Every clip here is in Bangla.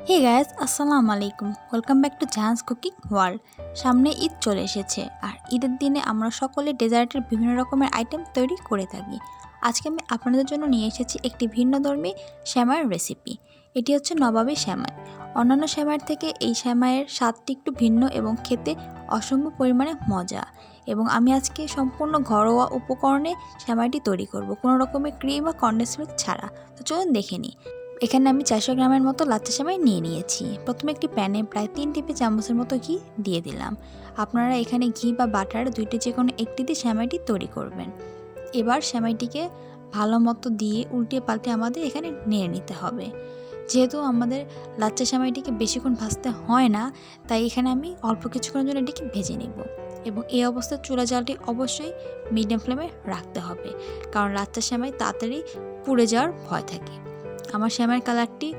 হে গাইস, আসসালামু আলাইকুম। Welcome back to Jahan's cooking world. সামনে ঈদ চলে এসেছে, আর ঈদের দিনে আমরা সকলে ডেজার্টের বিভিন্ন রকমের আইটেম তৈরি করে থাকি। আজকে আমি আপনাদের জন্য নিয়ে এসেছি একটি ভিন্নধর্মী সেমাইয়ের রেসিপি। এটি হচ্ছে নবাবী সেমাই। অন্যান্য সেমাইয়ের থেকে এই সেমাইয়ের স্বাদটি একটু ভিন্ন এবং খেতে অসম্ভব পরিমাণে মজা। এবং আমি আজকে সম্পূর্ণ ঘরোয়া উপকরণে সেমাইটি তৈরি করব, কোনো রকমের ক্রিম বা কন্ডেন্স মিল্ক ছাড়া। তো চলুন দেখে নিই। এখানে আমি 400 গ্রামের মতো লাচ্ছা সেমাই নিয়ে নিয়েছি। প্রথমে একটি প্যানে প্রায় 3 টেবিল চামচের মতো ঘি দিয়ে দিলাম। আপনারা এখানে ঘি বা বাটার দুইটি যে কোনো একটি দিয়ে সেমাইটি তৈরি করবেন। এবার সেমাইটিকে ভালো মতো দিয়ে উল্টে পাল্টে আমাদের এখানে নেড়ে নিতে হবে। যেহেতু আমাদের লাচ্ছা সেমাইটিকে বেশিক্ষণ ভাজতে হয় না, তাই এখানে আমি অল্প কিছুক্ষণের জন্য এটিকে ভেজে নেব। এবং এই অবস্থায় চুলা জালটি অবশ্যই মিডিয়াম ফ্লেমে রাখতে হবে, কারণ লাচ্ছা সেমাই তাড়াতাড়ি পুড়ে যাওয়ার ভয় থাকে। আমার সেমাইয়ের কালারটি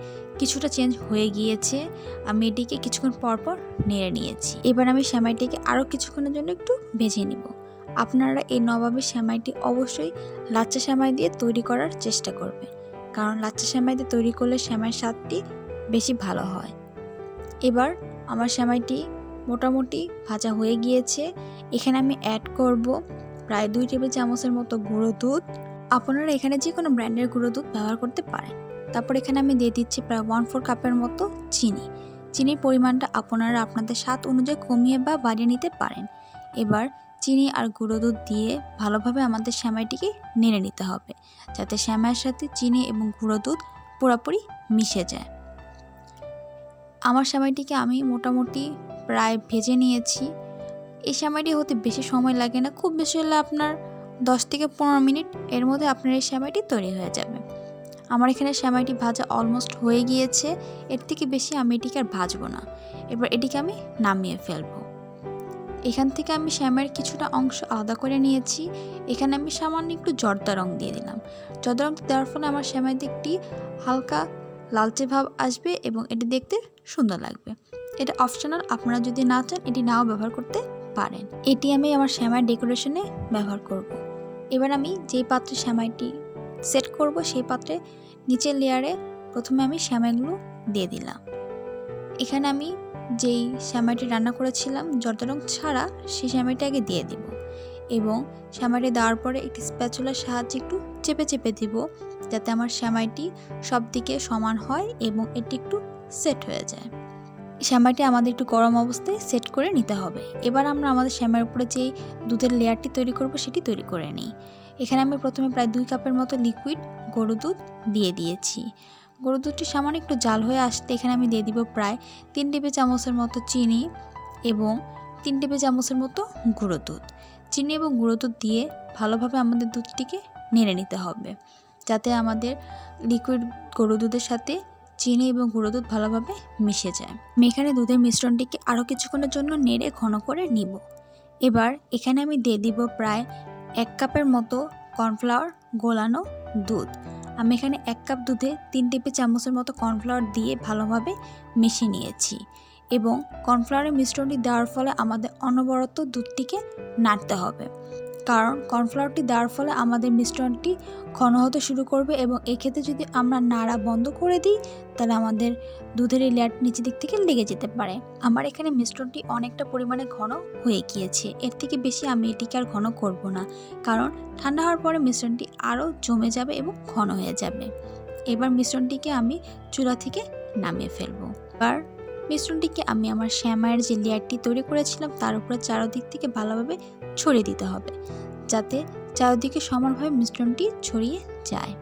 কিছুটা চেঞ্জ হয়ে গিয়েছে। আমি এটিকে কিছুক্ষণ পর নেড়ে নিয়েছি। এবার আমি সেমাইটিকে আরও কিছুক্ষণের জন্য একটু ভেজে নিব। আপনারা এই নবাবী সেমাইটি অবশ্যই লাচ্ছা সেমাই দিয়ে তৈরি করার চেষ্টা করবেন, কারণ লাচ্ছা সেমাই দিয়ে তৈরি করলে সেমাইয়ের স্বাদটি বেশি ভালো হয়। এবার আমার সেমাইটি মোটামুটি ভাজা হয়ে গিয়েছে। এখানে আমি অ্যাড করব প্রায় 2 টেবিল চামচের মতো গুঁড়ো দুধ। আপনারা এখানে যে কোনো ব্র্যান্ডের গুঁড়ো দুধ ব্যবহার করতে পারেন। তারপর এখানে আমি দিয়ে দিচ্ছি প্রায় 1/4 কাপের মতো চিনি। চিনির পরিমাণটা আপনারা আপনাদের স্বাদ অনুযায়ী কমিয়ে বা বাড়িয়ে নিতে পারেন। এবার চিনি আর গুঁড়ো দুধ দিয়ে ভালোভাবে আমাদের সেমাইটিকে নেড়ে নিতে হবে, যাতে সেমাইয়ের সাথে চিনি এবং গুঁড়ো দুধ পুরোপুরি মিশে যায়। আমার সেমাইটিকে আমি মোটামুটি প্রায় ভেজে নিয়েছি। এই সেমাইটি হতে বেশি সময় লাগে না, খুব বেশি হলে আপনার 10 থেকে 15 মিনিট, এর মধ্যে আপনার এই সেমাইটি তৈরি হয়ে যাবে। আমার এখানে সেমাইটি ভাজা অলমোস্ট হয়ে গিয়েছে। এর থেকে বেশি আমি এটিকে আর ভাজবো না। এবার এটিকে আমি নামিয়ে ফেলবো। এখান থেকে আমি সেমাইয়ের কিছুটা অংশ আলাদা করে নিয়েছি। এখানে আমি সামান্য একটু জর্দা রং দিয়ে দিলাম। জর্দা রং দেওয়ার ফলে আমার সেমাইতে একটি হালকা লালচে ভাব আসবে এবং এটি দেখতে সুন্দর লাগবে। এটা অপশনাল, আপনারা যদি না চান এটি নাও ব্যবহার করতে পারেন। এটি আমি আমার সেমাইয়ের ডেকোরেশনে ব্যবহার করব। এবার আমি যেই পাত্রে সেমাইটি সেট করব সেই পাত্রে নিচের লেয়ারে প্রথমে আমি সেমাইগুলো দিয়ে দিলাম। এখানে আমি যেই সেমাইটি রান্না করেছিলাম জর্দা রং ছাড়া, সেই সেমাইটি আগে দিয়ে দিব এবং সেমাইটি দেওয়ার পরে একটি স্প্যাচুলার সাহায্যে একটু চেপে চেপে দিব, যাতে আমার সেমাইটি সব দিকে সমান হয় এবং এটি একটু সেট হয়ে যায়। সেমাইটি আমাদের একটু গরম অবস্থায় সেট করে নিতে হবে। এবার আমরা আমাদের সেমাইয়ের উপরে যেই দুধের লেয়ারটি তৈরি করব সেটি তৈরি করে নিই। এখানে আমি প্রথমে প্রায় 2 কাপের মতো লিকুইড গরুর দুধ দিয়ে দিয়েছি। গরুর দুধটি সামান্য একটু জাল হয়ে আসতে এখানে আমি দিয়ে দিব প্রায় 3 টেবিল চামচের মতো চিনি এবং 3 টেবিল চামচের মতো গুঁড়ো দুধ। চিনি এবং গুঁড়ো দুধ দিয়ে ভালোভাবে আমাদের দুধটিকে নেড়ে নিতে হবে, যাতে আমাদের লিকুইড গরুর দুধের সাথে চিনি এবং গুঁড়ো দুধ ভালোভাবে মিশে যায়। আমি এখানে দুধের মিশ্রণটিকে আরও কিছুক্ষণের জন্য নেড়ে ঘন করে নিব। এবার এখানে আমি দিয়ে দিব প্রায় 1 কাপের মতো কর্নফ্লাওয়ার গোলানো দুধ। আমি এখানে 1 কাপ দুধে 3 টেবিল চামচের মতো কর্নফ্লাওয়ার দিয়ে ভালোভাবে মিশিয়ে নিয়েছি এবং কর্নফ্লাওয়ারের মিশ্রণটি দেওয়ার ফলে আমাদের অনবরত দুধটিকে নাড়তে হবে, কারণ কর্নফ্লাওয়ারটি দেওয়ার ফলে আমাদের মিশ্রণটি ঘন হতে শুরু করবে এবং এক্ষেত্রে যদি আমরা নাড়া বন্ধ করে দিই তাহলে আমাদের দুধের এই লেয়ার নিচের দিক থেকে লেগে যেতে পারে। আমার এখানে মিশ্রণটি অনেকটা পরিমাণে ঘন হয়ে গিয়েছে। এর থেকে বেশি আমি এটিকে আর ঘন করব না, কারণ ঠান্ডা হওয়ার পরে মিশ্রণটি আরও জমে যাবে এবং ঘন হয়ে যাবে। এবার মিশ্রণটিকে আমি চুলা থেকে নামিয়ে ফেলবো। এবার মিশ্রণটিকে আমি আমার সেমাইয়ের যে লেয়ারটি তৈরি করেছিলাম তার উপরে চারদিক থেকে ভালোভাবে ছড়িয়ে দিতে হবে, যাতে চারদিকে সমানভাবে মিশ্রণটি ছড়িয়ে যায়।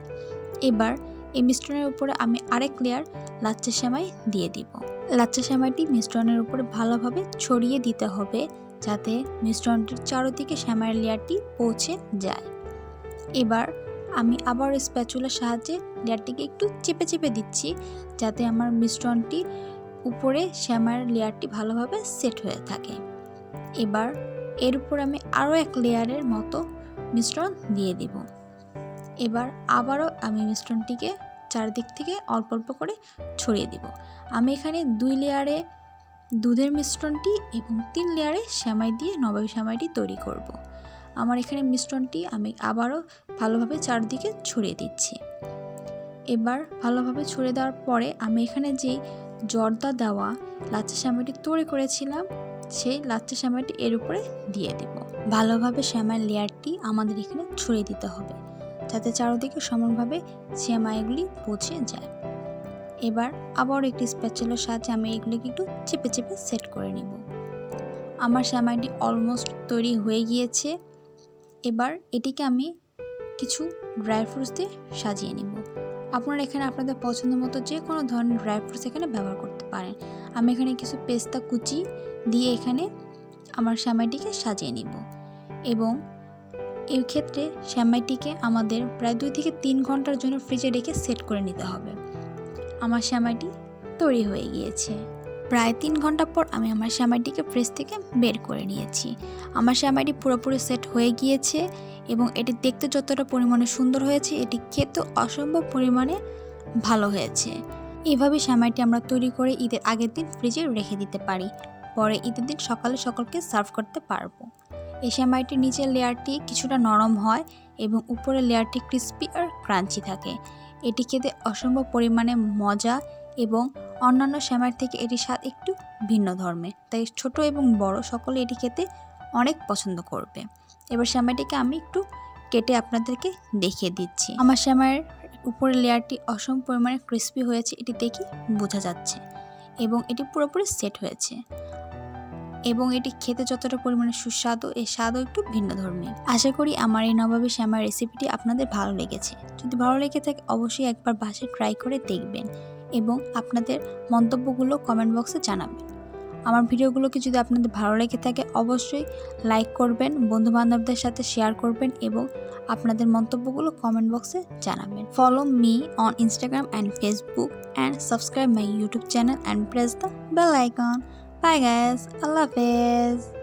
এবার এই মিশ্রণের উপরে আমি আরেক লেয়ার লাচ্ছা সেমাই দিয়ে দিব। লাচ্ছা সেমাইটি মিশ্রণের উপরে ভালোভাবে ছড়িয়ে দিতে হবে, যাতে মিশ্রণটির চারদিকে সেমাইয়ের লেয়ারটি পৌঁছে যায়। এবার আমি আবার স্প্যাচুলার সাহায্যে লেয়ারটিকে একটু চেপে চেপে দিচ্ছি, যাতে আমার মিশ্রণটি উপরে সেমাইয়ের লেয়ারটি ভালোভাবে সেট হয়ে থাকে। এবার এর উপর আমি আরও 1 লেয়ারের মতো মিশ্রণ দিয়ে দিব। এবার আবারও আমি মিশ্রণটিকে চারদিক থেকে অল্প অল্প করে ছড়িয়ে দিব। আমি এখানে 2 লেয়ারে দুধের মিশ্রণটি এবং 3 লেয়ারে সেমাই দিয়ে নবাবী সেমাইটি তৈরি করব। আমার এখানে মিশ্রণটি আমি আবারও ভালোভাবে চারদিকে ছড়িয়ে দিচ্ছি। এবার ভালোভাবে ছড়িয়ে দেওয়ার পরে আমি এখানে যেই জর্দা দেওয়া লাচ্ছা সেমাইটি তৈরি করেছিলাম, সেই লাচ্ছা সেমাইটি এর উপরে দিয়ে দেব। ভালোভাবে সেমাইয়ের লেয়ারটি আমাদের এখানে ছড়িয়ে দিতে হবে, যাতে চারদিকে সমানভাবে সেমাইগুলি পৌঁছে যায়। এবার আবার একটি স্প্যাচুলার সাহায্যে আমি এগুলিকে একটু চেপে চেপে সেট করে নিব। আমার সেমাইটি অলমোস্ট তৈরি হয়ে গিয়েছে। এবার এটিকে আমি কিছু ড্রাই ফ্রুটস দিয়ে সাজিয়ে নিব। আপনারা এখানে আপনাদের পছন্দ মতো যে কোনো ধরনের ড্রাই ফ্রুটস এখানে ব্যবহার করতে পারেন। আমি এখানে কিছু পেস্তা কুচি দিয়ে এখানে আমার সেমাইটিকে সাজিয়ে নিব এবং এই ক্ষেত্রে সেমাইটিকে আমাদের প্রায় 2 থেকে 3 ঘন্টার জন্য ফ্রিজে রেখে সেট করে নিতে হবে। আমার সেমাইটি তৈরি হয়ে গিয়েছে। প্রায় 3 ঘন্টা পর আমি আমার সেমাইটিকে ফ্রিজ থেকে বের করে নিয়েছি। আমার সেমাইটি পুরোপুরি সেট হয়ে গিয়েছে এবং এটি দেখতে যতটা পরিমাণে সুন্দর হয়েছে, এটি খেতে অসম্ভব পরিমাণে ভালো হয়েছে। এভাবে সেমাইটি আমরা তৈরি করে ঈদের আগের দিন ফ্রিজে রেখে দিতে পারি, পরে ঈদের দিন সকালে সকলকে সার্ভ করতে পারবো। এই সেমাইটির নিচের লেয়ারটি কিছুটা নরম হয় এবং উপরের লেয়ারটি ক্রিস্পি আর ক্রাঞ্চি থাকে। এটি খেতে অসম্ভব পরিমাণে মজা এবং অন্যান্য সেমাইয়ের থেকে এটির স্বাদ একটু ভিন্ন ধর্মের, তাই ছোট এবং বড় সকলে এটি খেতে অনেক পছন্দ করবে। এবার সেমাইটিকে আমি একটু কেটে আপনাদেরকে দেখিয়ে দিচ্ছি। আমার সেমাইয়ের উপরের লেয়ারটি অসম্ভব পরিমাণে ক্রিস্পি হয়েছে, এটি দেখি বোঝা যাচ্ছে এবং এটি পুরোপুরি সেট হয়েছে এবং এটি খেতে যতটা পরিমাণে সুস্বাদু, এর স্বাদও একটু ভিন্ন ধর্মী। আশা করি আমার এই নবাবী সেমাই রেসিপিটি আপনাদের ভালো লেগেছে। যদি ভালো লেগে থাকে অবশ্যই একবার বাসায় ট্রাই করে দেখবেন এবং আপনাদের মন্তব্যগুলো কমেন্ট বক্সে জানাবেন। আমার ভিডিওগুলোকে যদি আপনাদের ভালো লেগে থাকে অবশ্যই লাইক করবেন, বন্ধুবান্ধবদের সাথে শেয়ার করবেন এবং আপনাদের মন্তব্যগুলো কমেন্ট বক্সে জানাবেন। Follow me on Instagram and Facebook and subscribe my YouTube channel and press the bell icon. Bye guys, Allah Hafiz.